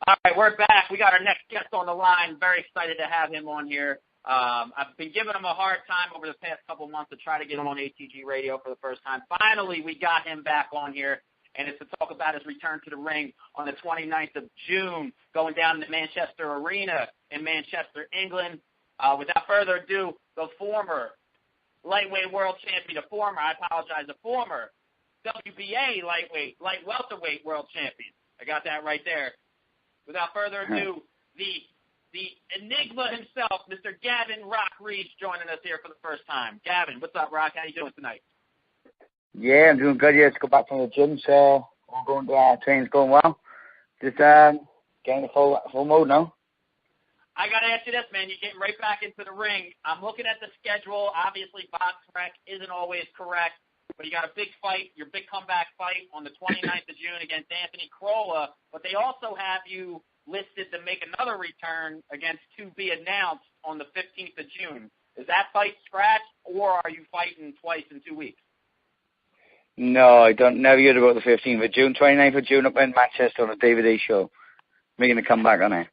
All right, we're back. We got our next guest on the line. Very excited to have him on here. I've been giving him a hard time over the past couple of months to try to get him on ATG Radio for the first time. Finally, we got him back on here, and it's to talk about his return to the ring on the 29th of June, going down to the Manchester Arena in Manchester, England. Without further ado, the former lightweight world champion, the former WBA light welterweight world champion. I got that right there. Without further ado, the enigma himself, Mr. Gavin Rees, joining us here for the first time. Gavin, what's up, Rock? How you doing tonight? Yeah, I'm doing good. Yeah, just got back from the gym, so all going training's going well. Just getting the full mode now. I got to ask you this, man. You're getting right back into the ring. I'm looking at the schedule. Obviously, BoxRec isn't always correct, but you got a big fight, your big comeback fight on the 29th of June against Anthony Crolla, but they also have you listed to make another return against to be announced on the 15th of June. Is that fight scratched, or are you fighting twice in 2 weeks? No, I don't. Never heard about the 15th of June, 29th of June up in Manchester on a DVD show. Making a comeback on it.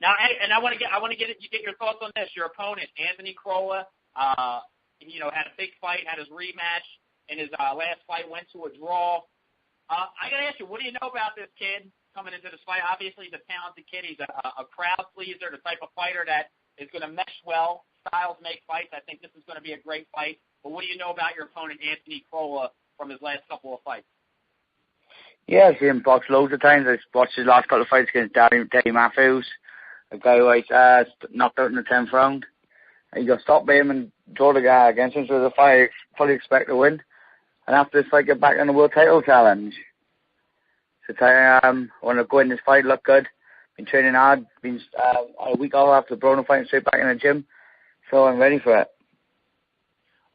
Now, and I want to get your thoughts on this. Your opponent, Anthony Crolla, had a big fight, had his rematch, and his last fight went to a draw. I got to ask you, what do you know about this kid coming into this fight? Obviously, he's a talented kid. He's a crowd pleaser, the type of fighter that is going to mesh well. Styles make fights. I think this is going to be a great fight. But what do you know about your opponent, Anthony Crolla, from his last couple of fights? Yeah, I've seen him box loads of times. I've watched his last couple of fights against Daddy Matthews, a guy who I knocked out in the 10th round. He got stopped by him and draw the guy against him, so the fight I fully expect to win. And after this fight, get back in the world title challenge. So I want to go in this fight, look good. Been training hard. Been a week off after the Broner fight and straight back in the gym. So I'm ready for it.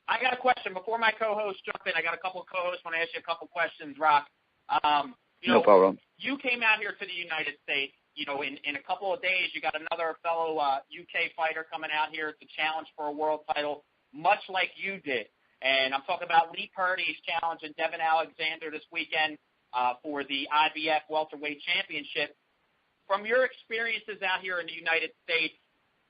I got a question. Before my co-hosts jump in, I got a couple of co-hosts. I want to ask you a couple questions, Rock. No problem. You came out here to the United States. In a couple of days, you got another fellow UK fighter coming out here to challenge for a world title, much like you did. And I'm talking about Lee Purdy's challenge and Devin Alexander this weekend for the IBF welterweight championship. From your experiences out here in the United States,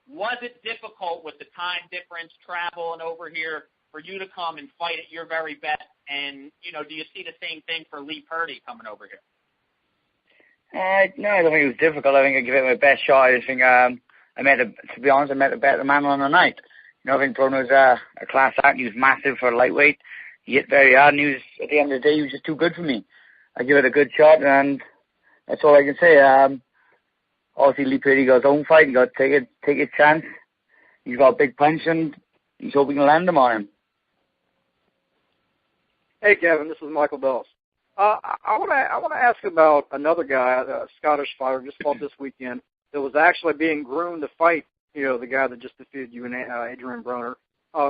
was it difficult with the time difference, travel, and over here for you to come and fight at your very best? And, do you see the same thing for Lee Purdy coming over here? No, I don't think it was difficult. I think I gave it my best shot. I think I met a better man on the night. I think Bruno was a class act. He was massive for a lightweight. He hit very hard, and at the end of the day, he was just too good for me. I gave it a good shot, and that's all I can say. Obviously, Lee Purdy got his own fight. He got to take his chance. He's got a big punch, and he's hoping to land him on him. Hey, Kevin, this is Michael Dawes. I want to ask about another guy, a Scottish fighter, just fought this weekend, that was actually being groomed to fight, the guy that just defeated you and Adrian Broner,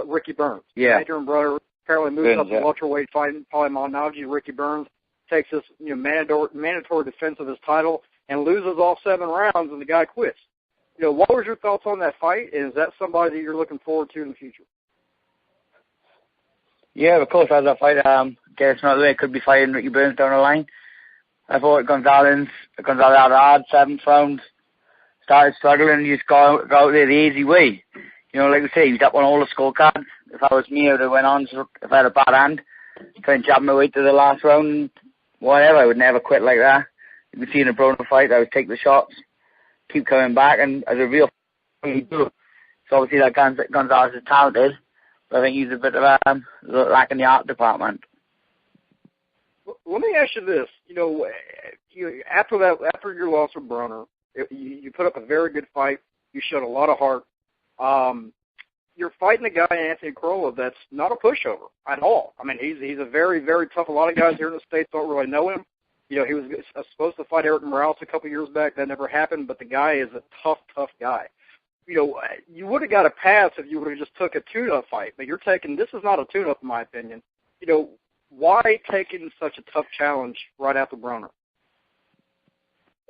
Ricky Burns. Yeah. Adrian Broner apparently moves up to welterweight fighting polymonology. Ricky Burns takes this mandatory defense of his title and loses all 7 rounds, and the guy quits. What was your thoughts on that fight, and is that somebody that you're looking forward to in the future? Yeah, of course, as a fight, guess another way, could be fighting Ricky Burns down the line. I thought Gonzalez had hard, 7th round, started struggling, and you just got out there the easy way. Like we say, he was up on all the scorecards. If I was me, I would have went on, if I had a bad hand, try and jab my way to the last round, whatever, I would never quit like that. You can see in a Broner fight, I would take the shots, keep coming back, and as a real fighter, so obviously that Gonzalez is talented, but I think he's a bit of lack in the art department. Let me ask you this. After your loss with Broner, you put up a very good fight. You showed a lot of heart. You're fighting a guy, Anthony Crolla, that's not a pushover at all. I mean, he's a very, very tough. A lot of guys here in the States don't really know him. He was supposed to fight Eric Morales a couple years back. That never happened, but the guy is a tough, tough guy. You would have got a pass if you would have just took a tune-up fight, but this is not a tune-up in my opinion. Why taking such a tough challenge right after Broner?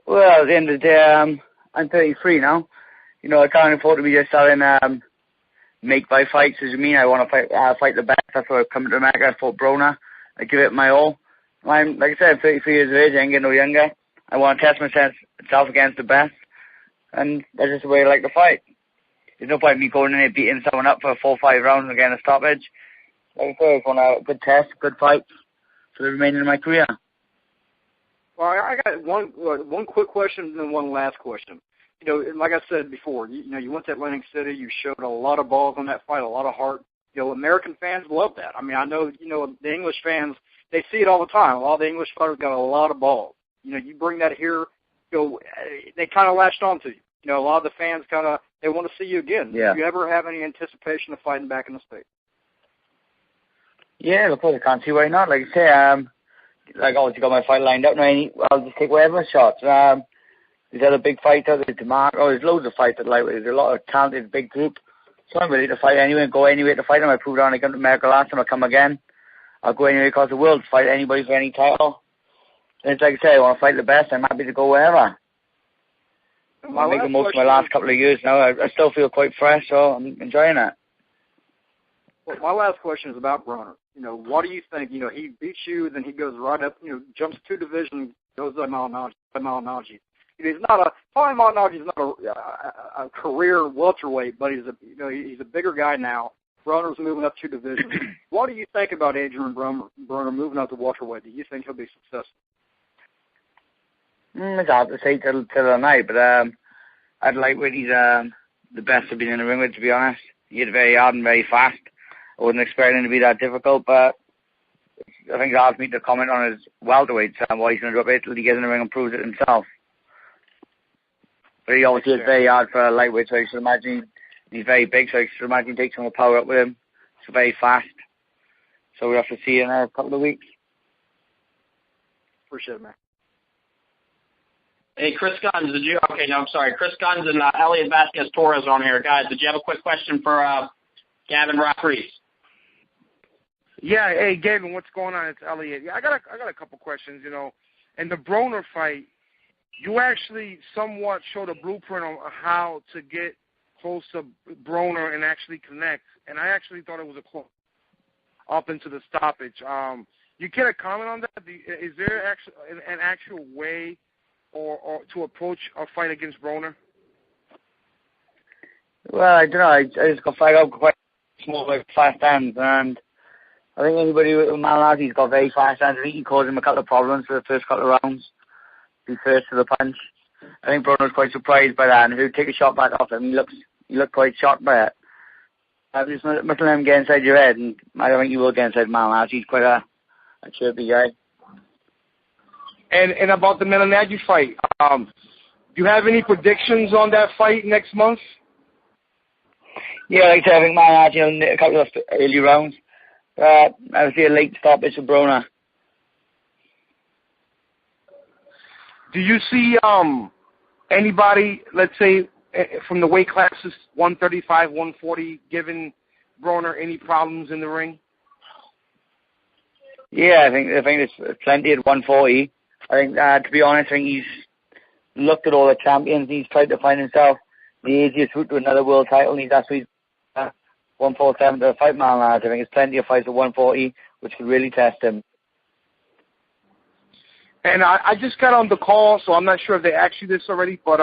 Well, at the end of the day, I'm 33 now. I can't afford to be just having make-buy fights, as you mean. I want to fight the best. That's why I've come to America. I fought Broner. I give it my all. Like I said, I'm 33 years of age. I ain't getting no younger. I want to test myself against the best, and that's just the way I like to fight. There's no point in me going in there beating someone up for 4 or 5 rounds and getting a stoppage. Like I say, I just want to have a good test, good fight for the remainder of my career. Well, I got one quick question and then one last question. You know, like I said before, you went to Atlantic City. You showed a lot of balls on that fight, a lot of heart. You know, American fans love that. I mean, I know, the English fans, they see it all the time. A lot of the English fighters got a lot of balls. You know, you bring that here, they kind of latched on to you. You know, a lot of the fans they want to see you again. Yeah. Do you ever have any anticipation of fighting back in the States? Yeah, look, I can't see why not. Like I say, like obviously got my fight lined up now. I'll just take whatever shots. There's other big fighters. There's DeMarco. There's loads of fighters. Like there's a lot of talented big group. So I'm ready to fight anyway and go anywhere to fight them. I proved on I come to America last time. I come again. I'll go anywhere across the world to fight anybody for any title. And it's like I say, I want to fight the best. I'm happy to go wherever. I'm making most of my last couple of years now. I still feel quite fresh, so I'm enjoying it. Well, my last question is about Broner. You know, what do you think? You know, he beats you, then he goes right up, jumps 2 divisions, goes to Malignaggi. He's not Malignaggi is not a career welterweight, but he's a bigger guy now. Broner's moving up 2 divisions. What do you think about Adrian Broner moving up to welterweight? Do you think he'll be successful? It's hard to say till the night, but I'd like when he's the best I've been in the ring with, to be honest. He hit very hard and very fast. I wasn't expecting him to be that difficult, but I think he asked me to comment on his welterweight, what he's going to do up till he gets in the ring and proves it himself. But he obviously hit very hard for a lightweight, so I should imagine he's very big, so I should imagine he takes some of the power up with him. It's very fast. So we'll have to see in a couple of weeks. Appreciate it, man. Hey, Chris Guns, Chris Guns and Elliot Vasquez-Torres on here. Guys, did you have a quick question for Gavin Rees? Yeah, hey, Gavin, what's going on? It's Elliot. Yeah, I got a couple questions, In the Broner fight, you actually somewhat showed a blueprint on how to get close to Broner and actually connect, and I actually thought it was a close up into the stoppage. You care to comment on that? Is there actually an actual way or to approach a fight against Broner? Well, I don't know. I just got fight out quite small, like fast hands, and I think anybody with Malignaggi's got very fast hands. I think he caused him a couple of problems for the first couple of rounds. Be first to the punch. I think Broner was quite surprised by that, and if he would take a shot back off him, he looked quite shocked by it. I just must let him get inside your head, and I don't think he will get inside Malignaggi. He's quite a chirpy guy. And about the Malignaggi fight, do you have any predictions on that fight next month? Yeah, like I said, I think Malignaggi a couple of early rounds. I would see a late stoppage for Broner. Do you see anybody, let's say, from the weight classes 135, 140, giving Broner any problems in the ring? Yeah, I think there's plenty at 140. I think, to be honest, I think he's looked at all the champions. He's tried to find himself the easiest route to another world title, and he's actually 147 to fight Malignaggi. I think there's plenty of fights at 140, which could really test him. And I just got on the call, so I'm not sure if they asked you this already, but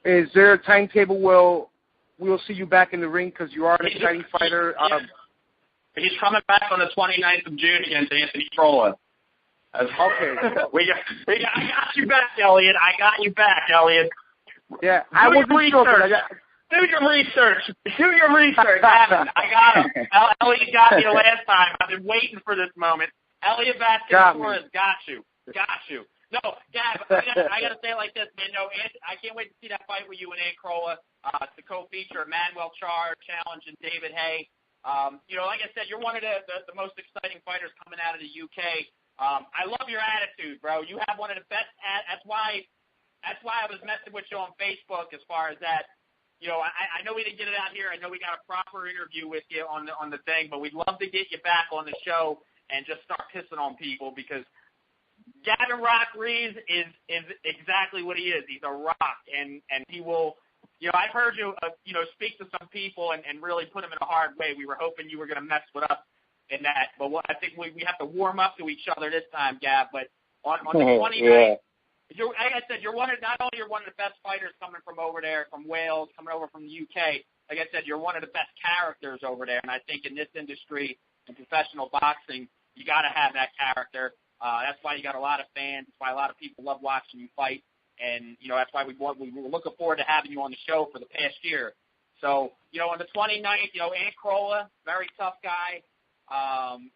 is there a timetable where we'll see you back in the ring because you are an exciting fighter? He's coming back on the 29th of June against Anthony Frola. Okay. I got you back, Elliot. Yeah, I wasn't sure. Do your research. I got him. Elliot got me the last time. I've been waiting for this moment. Elliot Vasquez-Torres got you. No, Gab, I got to say it like this, man. No, I can't wait to see that fight with you and Ann Crolla. The co-feature, Manuel Char challenge and David Hay. Like I said, you're one of the most exciting fighters coming out of the UK. I love your attitude, bro. You have one of the best. That's why I was messing with you on Facebook as far as that. I know we didn't get it out here. I know we got a proper interview with you on the thing, but we'd love to get you back on the show and just start pissing on people because Gavin Rees is exactly what he is. He's a rock, and he will. I've heard you, speak to some people and really put them in a hard way. We were hoping you were going to mess with us in that, but I think we have to warm up to each other this time, Gab. But on the 29th, Like I said, not only you're one of the best fighters coming from over there, from Wales, coming over from the UK. Like I said, you're one of the best characters over there, and I think in this industry, in professional boxing, you got to have that character. That's why you got a lot of fans. That's why a lot of people love watching you fight, and that's why we were looking forward to having you on the show for the past year. So on the 29th, Ant Crolla, very tough guy.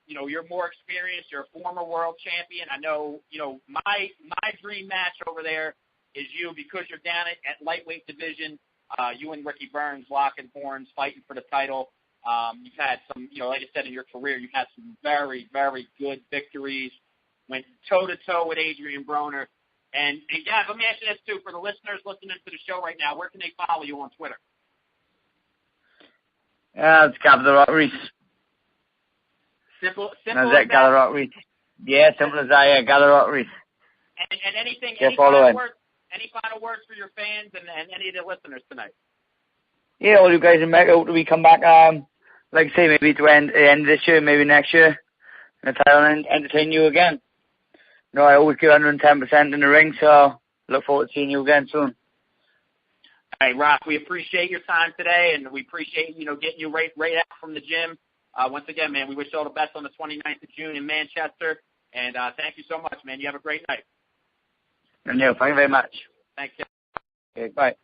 You're more experienced. You're a former world champion. I know. My dream match over there is you because you're down at lightweight division. You and Ricky Burns locking horns, fighting for the title. You've had some, like I said, in your career, you've had some very, very good victories. Went toe-to-toe with Adrian Broner. And Gav, let me ask you this, too. For the listeners listening to the show right now, where can they follow you on Twitter? It's Gavin Rees. Simple as that. Gavin Rees. Yeah, simple as that, yeah, Gavin Rees. And anything, yeah, any final words for your fans and any of the listeners tonight? Yeah, all you guys in Mecca, hope we come back, like I say, maybe to end of this year, maybe next year, and try and entertain you again. I always give 110% in the ring, so look forward to seeing you again soon. All right, Rock, we appreciate your time today, and we appreciate, getting you right out from the gym. Once again, man, we wish you all the best on the 29th of June in Manchester, and thank you so much, man. You have a great night. And thank you very much. Thanks, Jeff. Okay, bye.